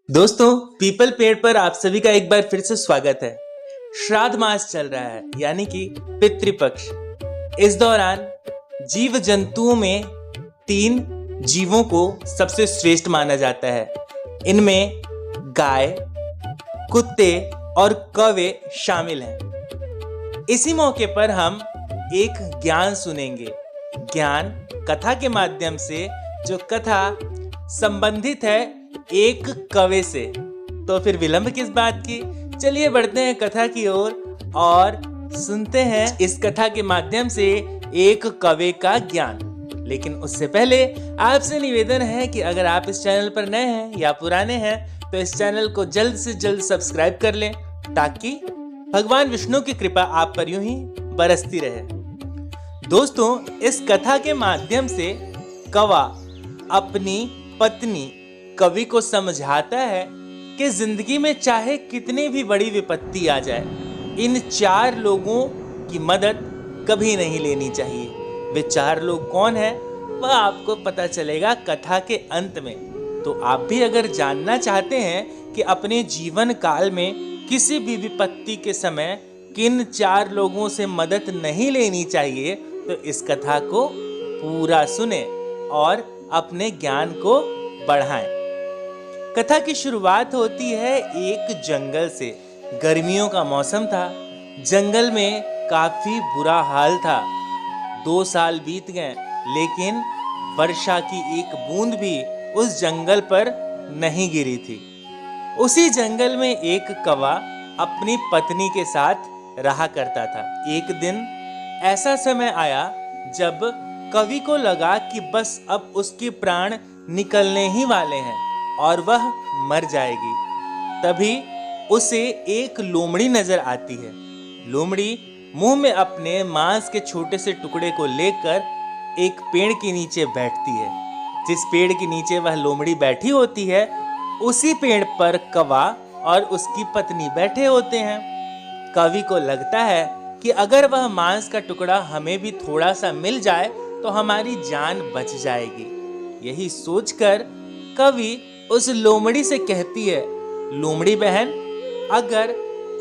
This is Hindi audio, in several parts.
दोस्तों, पीपल पेड़ पर आप सभी का एक बार फिर से स्वागत है। श्राद्ध मास चल रहा है, यानी कि पितृपक्ष। इस दौरान जीव जंतुओं में 3 जीवों को सबसे श्रेष्ठ माना जाता है। इनमें गाय, कुत्ते और कौवे शामिल हैं। इसी मौके पर हम एक ज्ञान सुनेंगे। ज्ञान कथा के माध्यम से, जो कथा संबंधित है एक कौवे से। तो फिर विलंब किस बात की, चलिए बढ़ते हैं कथा की ओर और सुनते हैं इस कथा के माध्यम से एक कौवे का ज्ञान। लेकिन उससे पहले आपसे निवेदन है कि अगर आप इस चैनल पर नए हैं या पुराने हैं तो इस चैनल को जल्द से जल्द सब्सक्राइब कर लें, ताकि भगवान विष्णु की कृपा आप पर यूं ही बरसती रहे। दोस्तों, इस कथा के माध्यम से कौवा अपनी पत्नी कवि को समझाता है कि जिंदगी में चाहे कितनी भी बड़ी विपत्ति आ जाए, इन 4 लोगों की मदद कभी नहीं लेनी चाहिए। वे 4 लोग कौन हैं, वह आपको पता चलेगा कथा के अंत में। तो आप भी अगर जानना चाहते हैं कि अपने जीवन काल में किसी भी विपत्ति के समय किन 4 लोगों से मदद नहीं लेनी चाहिए, तो इस कथा को पूरा सुने और अपने ज्ञान को बढ़ाएं। कथा की शुरुआत होती है एक जंगल से। गर्मियों का मौसम था, जंगल में काफी बुरा हाल था। 2 साल बीत गए, लेकिन वर्षा की एक बूंद भी उस जंगल पर नहीं गिरी थी। उसी जंगल में एक कौवा अपनी पत्नी के साथ रहा करता था। एक दिन ऐसा समय आया जब कवि को लगा कि बस अब उसके प्राण निकलने ही वाले हैं और वह मर जाएगी। तभी उसे एक लोमड़ी नजर आती है। लोमड़ी मुंह में अपने मांस के छोटे से टुकड़े को लेकर एक पेड़ के नीचे बैठती है। जिस पेड़ के नीचे वह लोमड़ी बैठी होती है, उसी पेड़ पर कौवा और उसकी पत्नी बैठे होते हैं। कवि को लगता है कि अगर वह मांस का टुकड़ा हमें भी थोड़ा सा मिल जाए तो हमारी जान बच जाएगी। यही सोचकर कवि उस लोमड़ी से कहती है, लोमड़ी बहन, अगर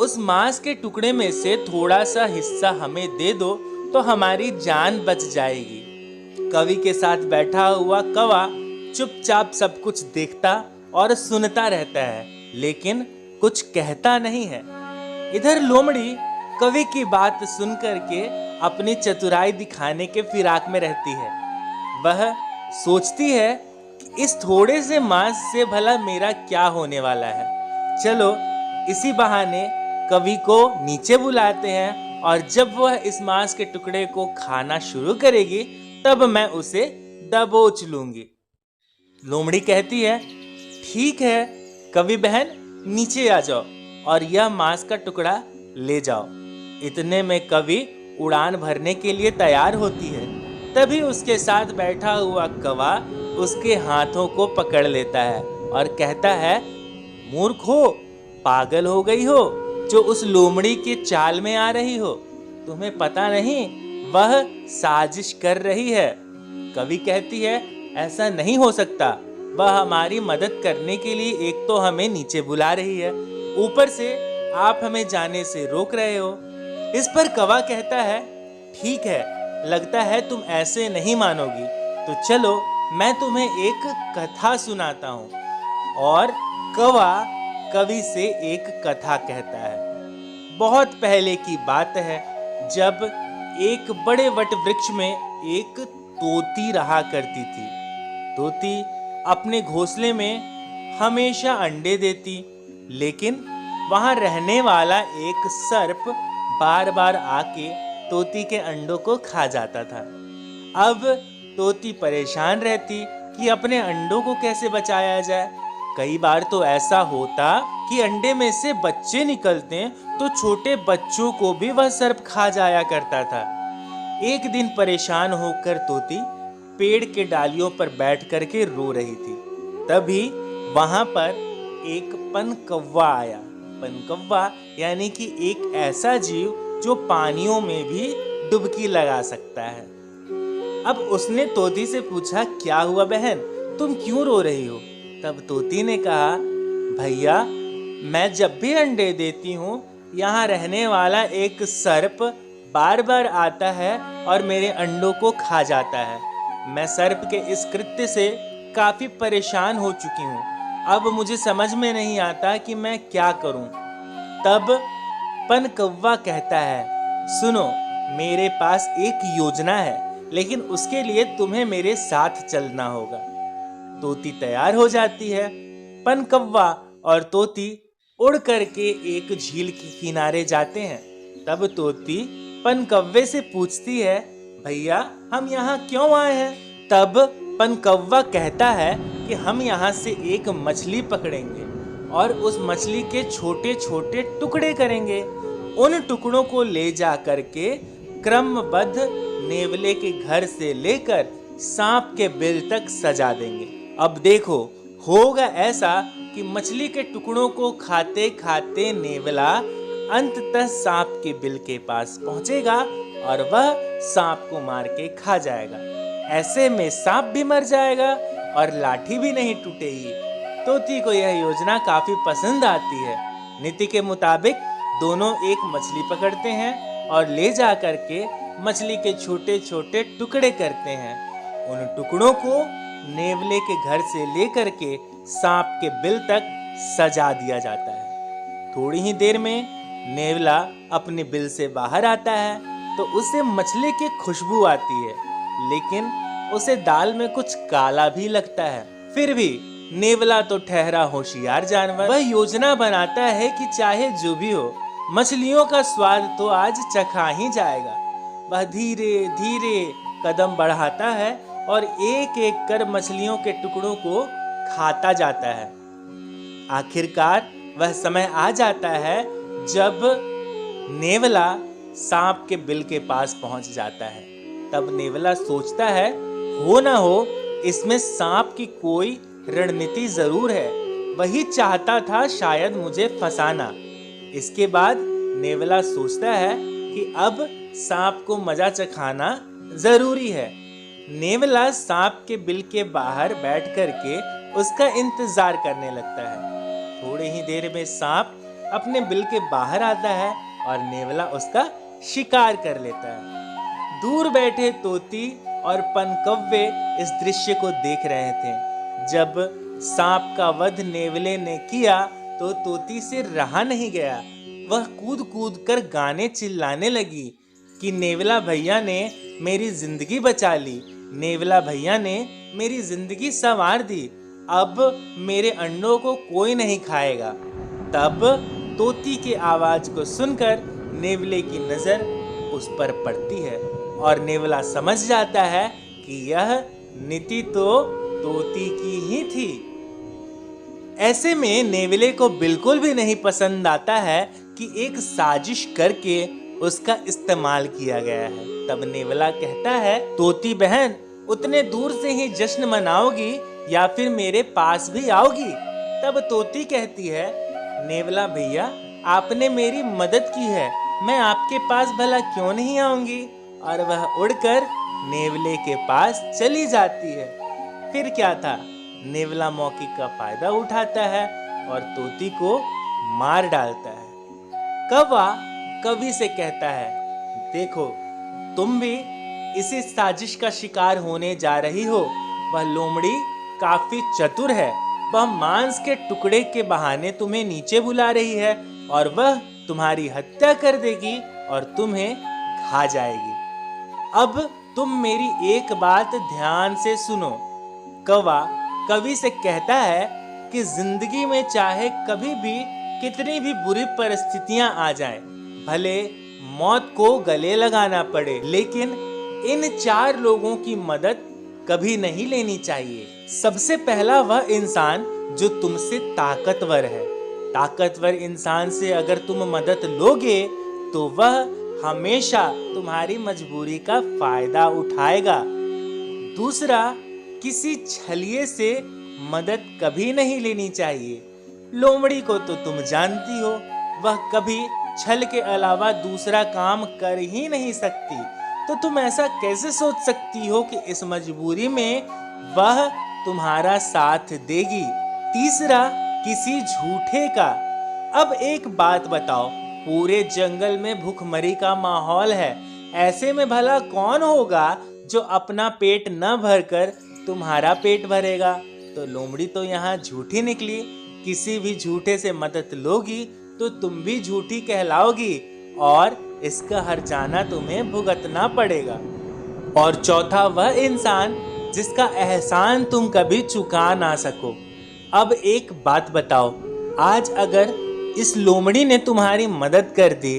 उस मांस के टुकड़े में से थोड़ा सा हिस्सा हमें दे दो तो हमारी जान बच जाएगी। कवि के साथ बैठा हुआ कौवा चुपचाप सब कुछ देखता और सुनता रहता है, लेकिन कुछ कहता नहीं है। इधर लोमड़ी कवि की बात सुन करके अपनी चतुराई दिखाने के फिराक में रहती है। वह सोचती है कि इस थोड़े से मांस से भला मेरा क्या होने वाला है। चलो इसी बहाने कवि को नीचे बुलाते हैं, और जब वह इस मांस के टुकड़े को खाना शुरू करेगी तब मैं उसे दबोच लूंगी। लोमड़ी कहती है, ठीक है कवि बहन, नीचे आ जाओ और यह मांस का टुकड़ा ले जाओ। इतने में कवि उड़ान भरने के लिए तैयार होती है। तभी उसके साथ बैठा हुआ कौवा उसके हाथों को पकड़ लेता है और कहता है, मूर्ख हो, पागल हो गई हो जो उस लोमड़ी के चाल में आ रही हो। तुम्हें पता नहीं वह साजिश कर रही है। कवि कहती है, ऐसा नहीं हो सकता। वह हमारी मदद करने के लिए एक तो हमें नीचे बुला रही है, ऊपर से आप हमें जाने से रोक रहे हो। इस पर कौवा कहता है, ठीक है, लगता है तुम ऐसे नहीं मानोगी, तो चलो मैं तुम्हें एक कथा सुनाता हूँ। और कौवा कवि से एक कथा कहता है। बहुत पहले की बात है, जब एक बड़े वट वृक्ष में एक तोती रहा करती थी। तोती अपने घोंसले में हमेशा अंडे देती, लेकिन वहां रहने वाला एक सर्प बार बार आके तोती के अंडों को खा जाता था। अब तोती परेशान रहती कि अपने अंडों को कैसे बचाया जाए। कई बार तो ऐसा होता कि अंडे में से बच्चे निकलते तो छोटे बच्चों को भी वह सर्प खा जाया करता था। एक दिन परेशान होकर तोती पेड़ के डालियों पर बैठ करके रो रही थी। तभी वहां पर एक पनकौवा आया। पनकौवा यानी कि एक ऐसा जीव जो पानियों में भी डुबकी लगा सकता है। अब उसने तोती से पूछा, क्या हुआ बहन, तुम क्यों रो रही हो? तब तोती ने कहा, भैया, मैं जब भी अंडे देती हूँ, यहाँ रहने वाला एक सर्प बार बार आता है और मेरे अंडों को खा जाता है। मैं सर्प के इस कृत्य से काफी परेशान हो चुकी हूँ। अब मुझे समझ में नहीं आता कि मैं क्या करूँ। तब पनकव्वा कहता है, सुनो, मेरे पास एक योजना है, लेकिन उसके लिए तुम्हें मेरे साथ चलना होगा। तोती तैयार हो जाती है। पनकव्वा और तोती उड़ करके एक झील के किनारे जाते हैं। तब तोती पनकव्वे से पूछती है, भैया, हम यहाँ क्यों आए हैं? तब पनकव्वा कहता है कि हम यहाँ से एक मछली पकड़ेंगे और उस मछली के छोटे छोटे टुकड़े करेंगे। उन टुकड़ों को ले जा करके क्रमबद्ध नेवले के घर से लेकर सांप के बिल तक सजा देंगे। अब देखो, होगा ऐसा कि मछली के टुकड़ों को खाते खाते नेवला अंततः सांप के बिल के पास पहुंचेगा और वह सांप को मार के खा जाएगा। ऐसे में सांप भी मर जाएगा और लाठी भी नहीं टूटेगी। तोती को यह योजना काफी पसंद आती है। नीति के मुताबिक दोनों एक मछली पकड़ते हैं और ले जा करके मछली के छोटे छोटे टुकड़े करते हैं। उन टुकड़ों को नेवले के घर से लेकर के सांप के बिल तक सजा दिया जाता है। थोड़ी ही देर में नेवला अपने बिल से बाहर आता है तो उसे मछली की खुशबू आती है, लेकिन उसे दाल में कुछ काला भी लगता है। फिर भी नेवला तो ठहरा होशियार जानवर, वह योजना बनाता है कि चाहे जो भी हो, मछलियों का स्वाद तो आज चखा ही जाएगा। वह धीरे धीरे कदम बढ़ाता है और एक एक कर मछलियों के टुकड़ों को खाता जाता है। आखिरकार वह समय आ जाता है जब नेवला सांप के बिल के पास पहुंच जाता है। तब नेवला सोचता है, हो ना हो इसमें सांप की कोई रणनीति जरूर है, वही चाहता था शायद मुझे फंसाना। इसके बाद नेवला सोचता है कि अब सांप को मजा चखाना जरूरी है। नेवला सांप के बिल के बाहर बैठ करके उसका इंतजार करने लगता है। थोड़ी ही देर में सांप अपने बिल के बाहर आता है और नेवला उसका शिकार कर लेता है। दूर बैठे तोती और पनकव्वे इस दृश्य को देख रहे थे। जब सांप का वध नेवले ने किया तो तोती से रहा नहीं गया। वह कूद कूद कर गाने चिल्लाने लगी कि नेवला भैया ने मेरी जिंदगी बचा ली, नेवला भैया ने मेरी जिंदगी संवार दी, अब मेरे अंडों को कोई नहीं खाएगा। तब तोती की आवाज को सुनकर नेवले की नजर उस पर पड़ती है और नेवला समझ जाता है कि यह नीति तो तोती की ही थी। ऐसे में नेवले को बिल्कुल भी नहीं पसंद आता है कि एक साजिश करके उसका इस्तेमाल किया गया है। तब नेवला कहता है, तोती बहन, उतने दूर से ही जश्न मनाओगी या फिर मेरे पास भी आओगी? तब तोती कहती है, नेवला भैया, आपने मेरी मदद की है, मैं आपके पास भला क्यों नहीं आऊंगी? और वह उड़कर नेवले के पास चली जाती है। फिर क्या था, नेवला मौके का फायदा उठाता है और तोती को मार डालता है। कौवा कवि से कहता है, देखो, तुम भी इसी साजिश का शिकार होने जा रही हो। वह लोमड़ी काफी चतुर है, वह मांस के टुकड़े के बहाने तुम्हें नीचे बुला रही है और वह तुम्हारी हत्या कर देगी और तुम्हें खा जाएगी। अब तुम मेरी एक बात ध्यान से सुनो। कौवा कवि से कहता है कि जिंदगी में चाहे कभी भी कितनी भी बुरी परिस्थितियां आ जाएं, भले मौत को गले लगाना पड़े, लेकिन इन 4 लोगों की मदद कभी नहीं लेनी चाहिए। सबसे पहला वह इंसान जो तुमसे ताकतवर है। ताकतवर इंसान से अगर तुम मदद लोगे तो वह हमेशा तुम्हारी मजबूरी का फायदा उठाएगा। दूसरा, किसी छलिए से मदद कभी नहीं लेनी चाहिए। लोमड़ी को तो तुम जानती हो, वह कभी छल के अलावा दूसरा काम कर ही नहीं सकती, तो तुम ऐसा कैसे सोच सकती हो कि इस मजबूरी में वह तुम्हारा साथ देगी। तीसरा, किसी झूठे का। अब एक बात बताओ, पूरे जंगल में भूखमरी का माहौल है, ऐसे में भला कौन होगा जो अपना पेट न भरकर तुम्हारा पेट भरेगा। तो लोमड़ी तो यहाँ झूठी निकली। किसी भी झूठे से मदद लोगी तो तुम भी झूठी कहलाओगी और इसका हर्जाना तुम्हें भुगतना पड़ेगा। और चौथा वह इंसान जिसका एहसान तुम कभी चुका ना सको। अब एक बात बताओ, आज अगर इस लोमड़ी ने तुम्हारी मदद कर दी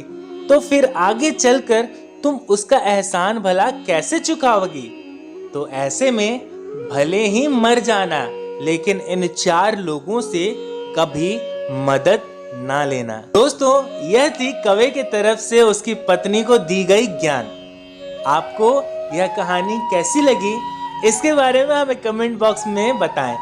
तो फिर आगे चलकर तुम उसका एहसान भला कैसे चुकाओगी। तो ऐसे में भले ही मर जाना, लेकिन इन 4 लोगों से कभी मदद ना लेना। दोस्तों, यह थी कौवे की तरफ से उसकी पत्नी को दी गई ज्ञान। आपको यह कहानी कैसी लगी, इसके बारे में हमें कमेंट बॉक्स में बताएं।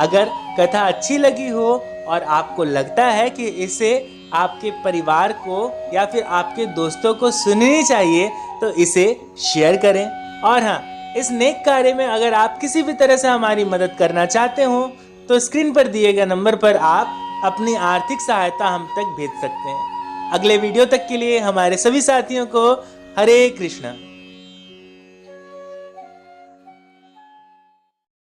अगर कथा अच्छी लगी हो और आपको लगता है कि इसे आपके परिवार को या फिर आपके दोस्तों को सुननी चाहिए तो इसे शेयर करें। और हाँ, इस नेक कार्य में अगर आप किसी भी तरह से हमारी मदद करना चाहते हो तो स्क्रीन पर दिए गए नंबर पर आप अपनी आर्थिक सहायता हम तक भेज सकते हैं। अगले वीडियो तक के लिए हमारे सभी साथियों को हरे कृष्णा।